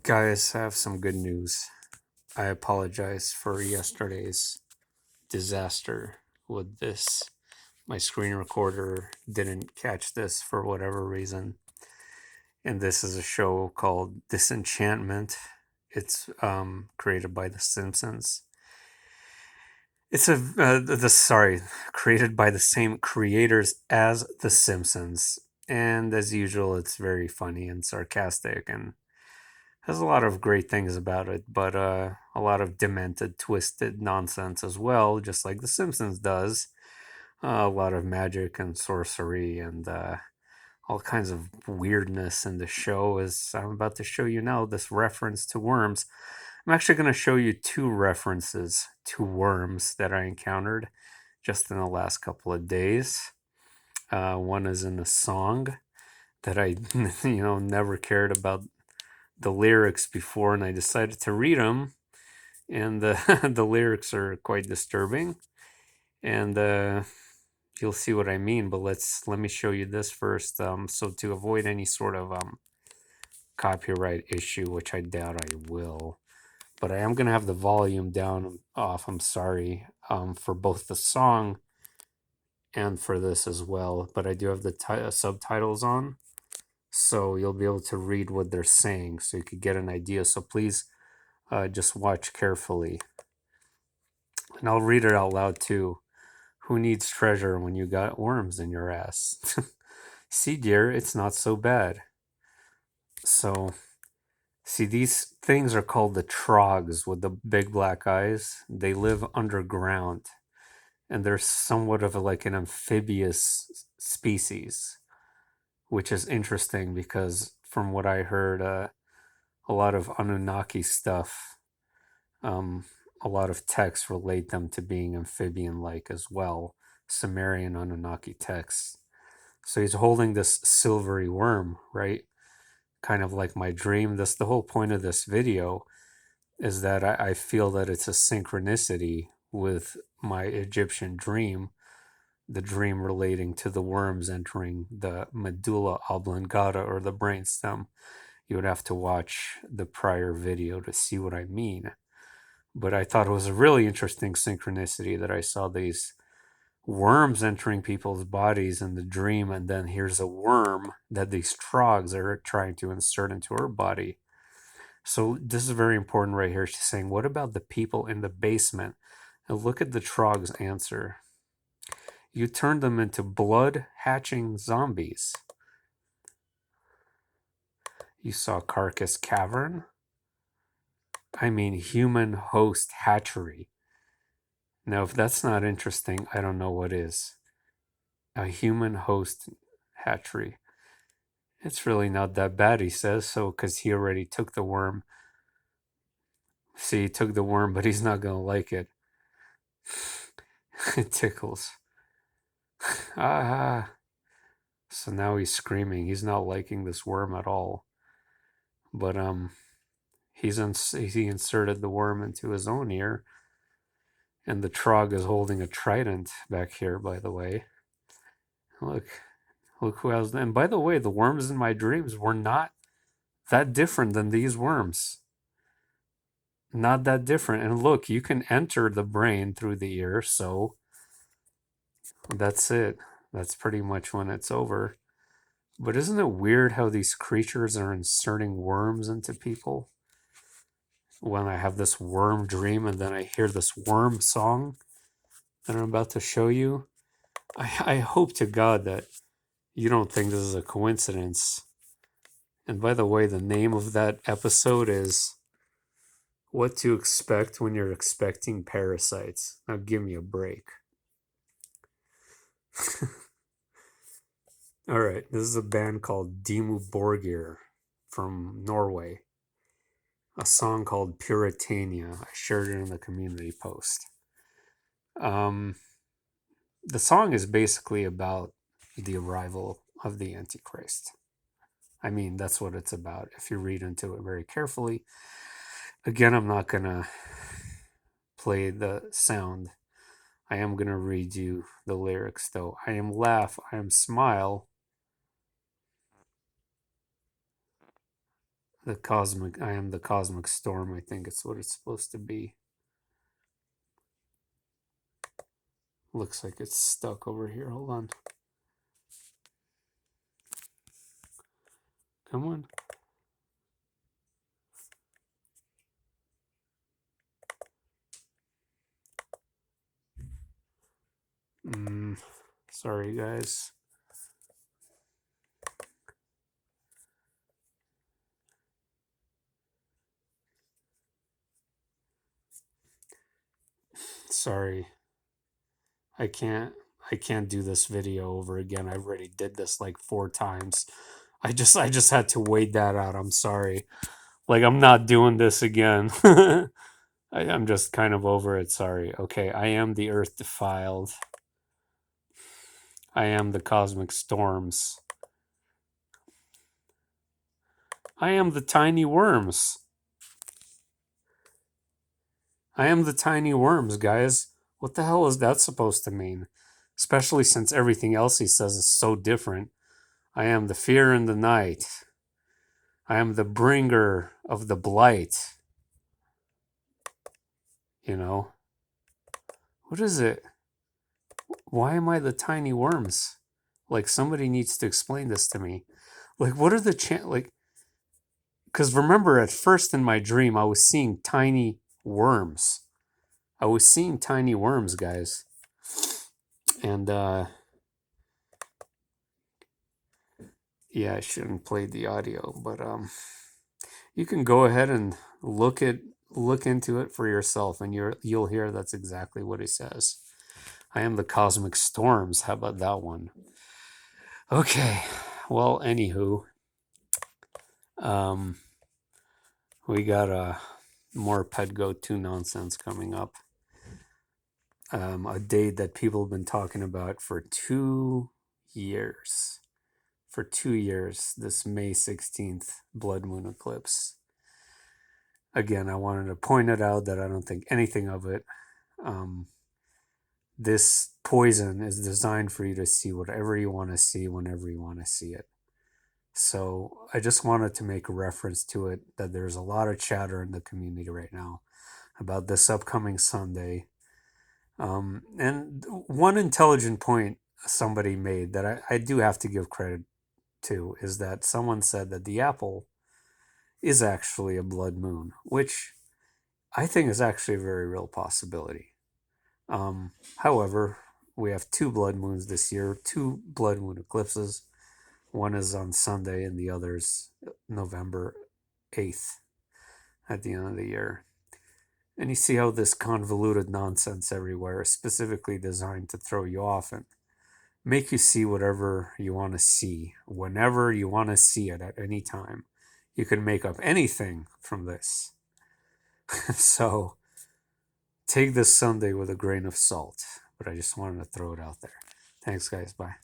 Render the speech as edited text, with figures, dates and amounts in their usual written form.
Guys, I have some good news. I apologize for yesterday's disaster with this. My screen recorder didn't catch this for whatever reason. And this is a show called Disenchantment. It's created by The Simpsons. Created by the same creators as The Simpsons. And as usual, it's very funny and sarcastic and has a lot of great things about it, but a lot of demented, twisted nonsense as well, just like The Simpsons does. A lot of magic and sorcery and all kinds of weirdness in the show. As I'm about to show you now, this reference to worms. I'm actually going to show you two references to worms that I encountered just in the last couple of days. One is in a song that I, never cared about the lyrics before, and I decided to read them. And the lyrics are quite disturbing, and you'll see what I mean. But let me show you this first. So to avoid any sort of copyright issue, which I doubt I will, but I am gonna have the volume down off. I'm sorry, for both the song and for this as well. But I do have the subtitles on, so you'll be able to read what they're saying, so you could get an idea. So please just watch carefully. And I'll read it out loud too. Who needs treasure when you got worms in your ass? See, dear, it's not so bad. So, see, these things are called the Trogs with the big black eyes. They live underground, and they're somewhat of like an amphibious species, which is interesting because from what I heard, a lot of Anunnaki stuff, um, a lot of texts relate them to being amphibian-like as well, Sumerian Anunnaki texts. So he's holding this silvery worm, right? Kind of like my dream. That's the whole point of this video, is that I feel that it's a synchronicity with my Egyptian dream, the dream relating to the worms entering the medulla oblongata, or the brainstem. You would have to watch the prior video to see what I mean. But I thought it was a really interesting synchronicity that I saw these worms entering people's bodies in the dream, and then here's a worm that these trogs are trying to insert into her body. So this is very important right here. She's saying, what about the people in the basement? And look at the trog's answer. You turned them into blood hatching zombies. You saw Carcass Cavern? I mean, human host hatchery. Now, if that's not interesting, I don't know what is. A human host hatchery. It's really not that bad, he says, so because he already took the worm. See, he took the worm, but he's not going to like it. It tickles. Ah. So now he's screaming. He's not liking this worm at all. But he inserted the worm into his own ear, and the Trog is holding a trident back here, by the way. Look who has. And by the way, the worms in my dreams were not that different than these worms. Not that different. And look, you can enter the brain through the ear, so that's it. That's pretty much when it's over. But isn't it weird how these creatures are inserting worms into people? When I have this worm dream and then I hear this worm song that I'm about to show you, I hope to God that you don't think this is a coincidence. And by the way, the name of that episode is What to Expect When You're Expecting Parasites. Now give me a break. All right, this is a band called Dimmu Borgir from Norway. A song called Puritania. I shared it in the community post. The song is basically about the arrival of the Antichrist. I mean, that's what it's about if you read into it very carefully. Again, I'm not going to play the sound. I am going to read you the lyrics, though. I am laugh, I am smile. I am the cosmic storm, I think it's what it's supposed to be. Looks like it's stuck over here. Hold on. Come on. Sorry, guys. Sorry. I can't I can't do this video over again. I already did this like 4 times. I just had to wait that out. I'm sorry. Like I'm not doing this again. I'm just kind of over it. Sorry. Okay, I am the earth defiled. I am the cosmic storms. I am the tiny worms. I am the tiny worms, guys. What the hell is that supposed to mean? Especially since everything else he says is so different. I am the fear in the night. I am the bringer of the blight. You know? What is it? Why am I the tiny worms? Like, somebody needs to explain this to me. Like, what are the like, because remember, at first in my dream, I was seeing tiny worms. I was seeing tiny worms, guys. And, yeah, I shouldn't play the audio, but, you can go ahead and look into it for yourself, and you'll hear that's exactly what he says. I am the cosmic storms. How about that one? Okay. Well, anywho, um, we got more PedGo 2 nonsense coming up. A date that people have been talking about for 2 years. For 2 years, this May 16th blood moon eclipse. Again, I wanted to point it out that I don't think anything of it. This poison is designed for you to see whatever you want to see whenever you want to see it. So I just wanted to make a reference to it, that there's a lot of chatter in the community right now about this upcoming Sunday. And one intelligent point somebody made that I do have to give credit to is that someone said that the apple is actually a blood moon, which I think is actually a very real possibility. However, we have 2 blood moons this year, 2 blood moon eclipses. One is on Sunday and the other's November 8th at the end of the year. And you see how this convoluted nonsense everywhere is specifically designed to throw you off and make you see whatever you want to see, whenever you want to see it at any time. You can make up anything from this. So take this Sunday with a grain of salt, but I just wanted to throw it out there. Thanks, guys. Bye.